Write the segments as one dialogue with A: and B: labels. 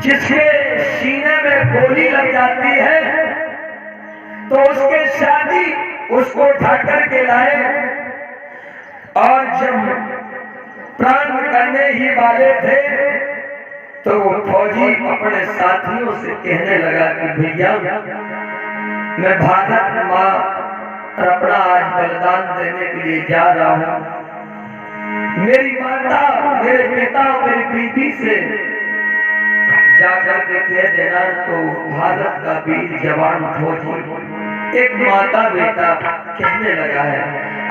A: जिसके सीने में गोली लग जाती है तो उसके शादी उसको उठा करके लाए, और जब प्राण करने ही वाले थे तो वो फौजी अपने साथियों से कहने लगा कि भैया मैं भारत माँ अपना आज बलिदान देने के लिए जा रहा हूँ। मेरी माता, मेरे पिता, मेरी बीवी से जाकर के कह देना तो भारत का वीर जवान फौजी एक माता बेटा कहने लगा है।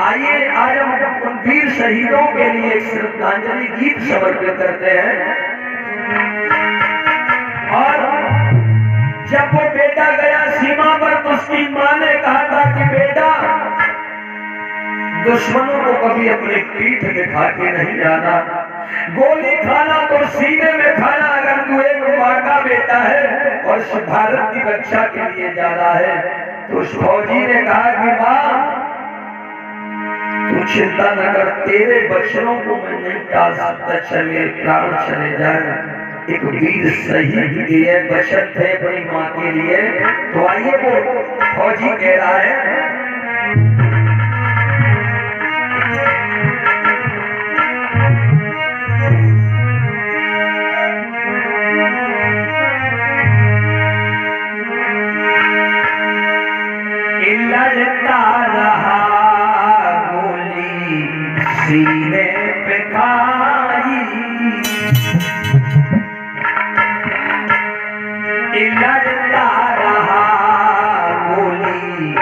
A: आइए आज हम उन वीर शहीदों के लिए एक श्रद्धांजलि गीत समर्पित करते हैं। और जब वो बेटा गया सीमा पर तो उसकी मां ने कहा था कि बेटा दुश्मनों को कभी अपनी पीठ दिखा के नहीं जाना, गोली खाना तो सीने में खाना। अगर तू एक मां का बेटा है और इस भारत की रक्षा के लिए जा रहा है तो उस फौजी ने कहा कि मां तू चिंता न कर, तेरे बच्चों को मैं नहीं टाल सकता, चल मेरे प्राण चले जाए। एक वीर शहीद की है बचत है अपनी माँ के लिए। तो आइए वो फौजी कह रहा है, लड़ता रहा गोली सीने पे खाई, लड़ता रहा गोली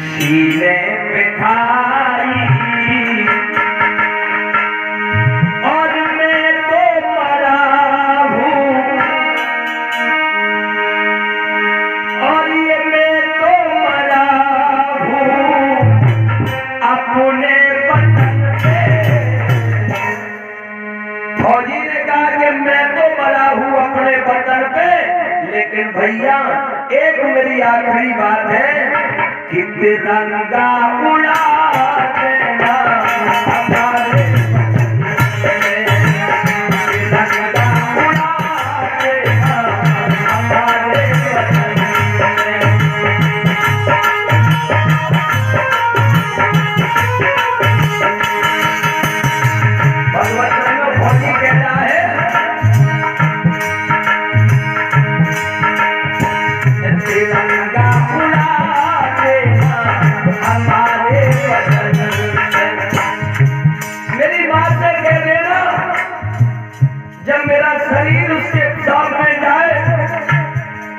A: सीने पे खाई, और मैं तो मरा हूँ, और ये मैं तो मरा हूँ अपने वतन पे। फौजी ने कहा कि मैं तो मरा हूँ अपने वतन पे, लेकिन भैया एक मेरी आखिरी बात है कि तिरंगा उड़ा देना हमारे, तिरंगा उड़ा देना हमारे भगवत में फौजी कहता है, तिरंगा उड़ा देना हमारे वतन से। मेरी बात से कह देना, जब मेरा शरीर उसके सामने जाए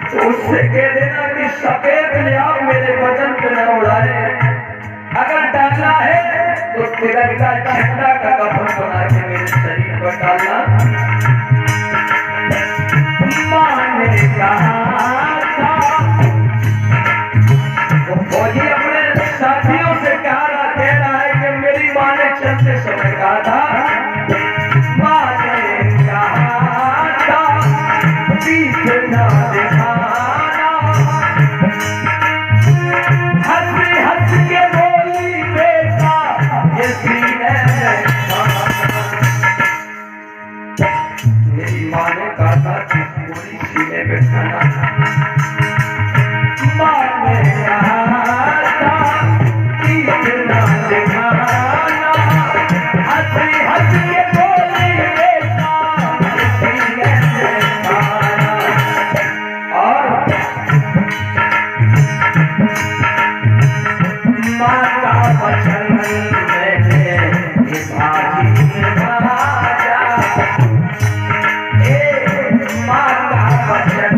A: तो उससे कह देना कि सफेद लिहाज मेरे वतन पे न उड़ाए। अगर डालना है तो तिरंगा झंडा का कफन बना के मेरे शरीर पर डालना। मां ने कहा था, वो फौजी अपने साथियों से कह रहा है कि मेरी मां ने चलते समय कहा था, मां ने कहा था पीठ न दिखाना, हंस हंस के बोली बेटा ये सीने में खाना। मेरी मां ने कहा था कि गोली सीने में खाना, मां ने कहा था पीठ न दिखाना, हंस हंस के बोली बेटा ये सीने में खाना। और माँ का वचन मैंने निभाजी निभाया, माँ का वचन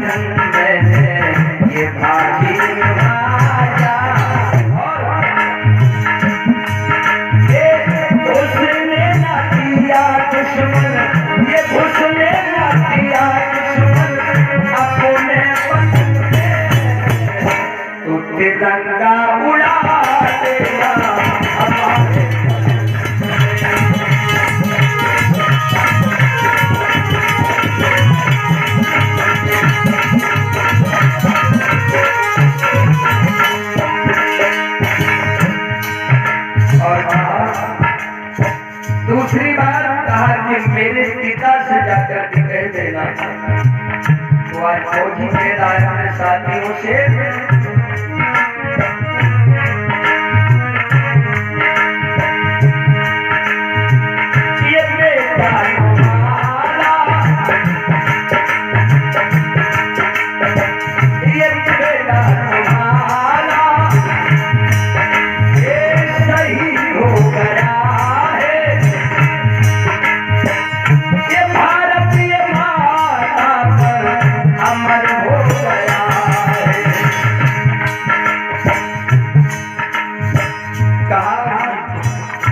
A: मैंने निभाजी निभाया। और उसने न किया दुश्मन, ये उसने न किया दुश्मन अपने वतन पे, तो तिरंगा उड़ा देना हमारे। दूसरी बात कहा कि मेरे पिता से जाकर के कह देना तो आज फौजी कह रहा है अपने साथियों से,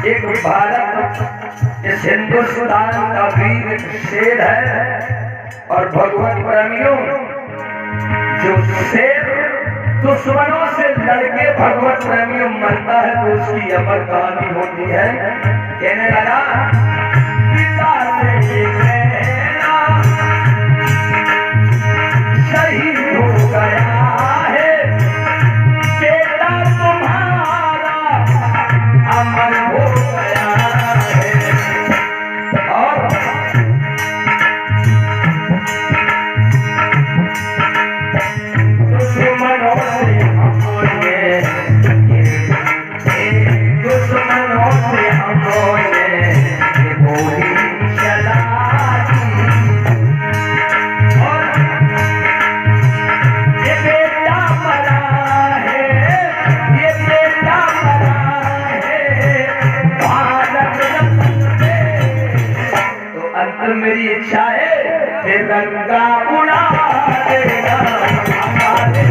A: एक भारत इस हिंदुस्तान का वीर शेर है और भगवत प्रेमियों जो शेर दुश्मनों से लड़के भगवत प्रेमियों मरता है तो उसकी अमर कहानी होती है। कहने लगा पिता से कहना शहीद हो गया है बेटा तुम्हारा अमर हो गया है। और दुश्मनों से हमने गोली चला दी और ये बेटा मरा है, ये बेटा मरा है भारत रत्न पे। तो अंत मेरी इच्छा है तिरंगा उड़ा देगा हमारे,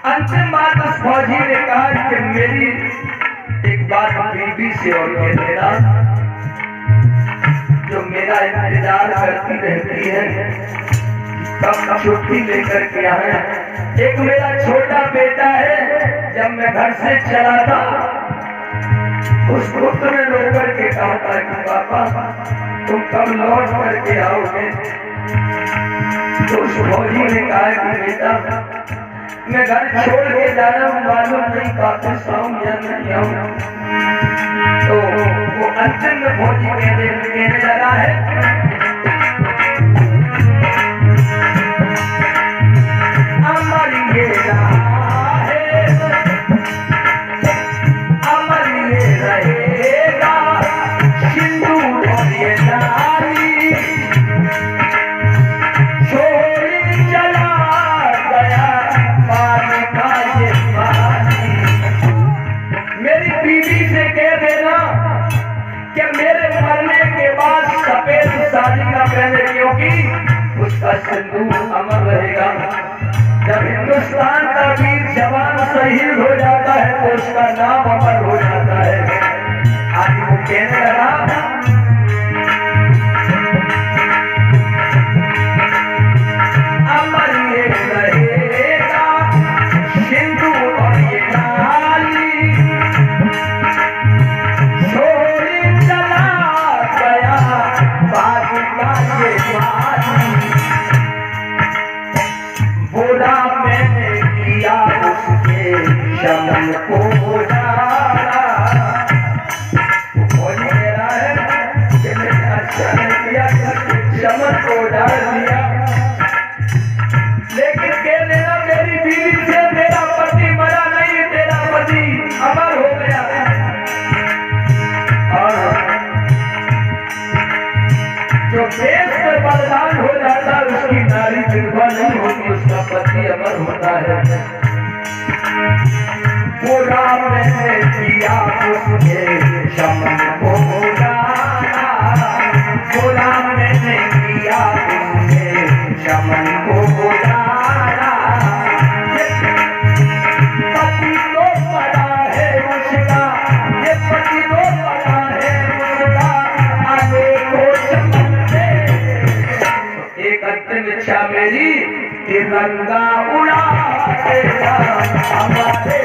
A: अंतिम बात उस फौजी ने कहा कि मेरी एक बात बीबी से और कह देना जो मेरा इंतजार करती रहती है कब छुट्टी लेकर के आए। एक मेरा छोटा बेटा है, जब मैं घर से चला था उस पुत्र ने रो करके कहा था कि पापा तुम कब लौट करके आओगे। तो उस फौजी ने कहा कि बेटा मैं घर छोड़ के जा रहा हूँ, मालूम नहीं वापस आऊं या नहीं आऊं। तो वो अंतिम में फौजी कहने लगा है अमर ये रहा है, अमर ये रहेगा सिंदूर और ये नारी छोड़ी चला गया पानी का ये पानी। मेरी बीवी से कह देना कि मेरे मरने के बाद सफेद साड़ी का पहने, क्योंकि उसका सिंदूर अमर रहेगा। जब हिंदुस्तान का वीर जवान शहीद हो जाता है तो उसका नाम अमर हो जाता है। आज वो कहने लगा अमर ये रहेगा सिंदूर और ये नाली छोड़ी चला गया बाजी का ये बाजी। बोला मैंने किया उसके शमन को डाला, वो कह रहा है कि मैंने अच्छा नहीं किया शमन को डाल दिया। लेकिन कह देना मेरी बीवी से मेरा पति मरा नहीं, तेरा पति अमर हो गया। और जो देश में बलिदान हो जाता है उसकी नारी विधवा नहीं होती, उसका पति अमर होता है। पूरा मैंने किया उसके शमन को डाला, पूरा मैंने किया उसके शमन को डाला। पति तो पड़ा है उसका, ये पति तो पड़ा है उसका आगे को शमन दे। एक अंतिम इच्छा मेरी तिरंगा उड़ा देगा हमारे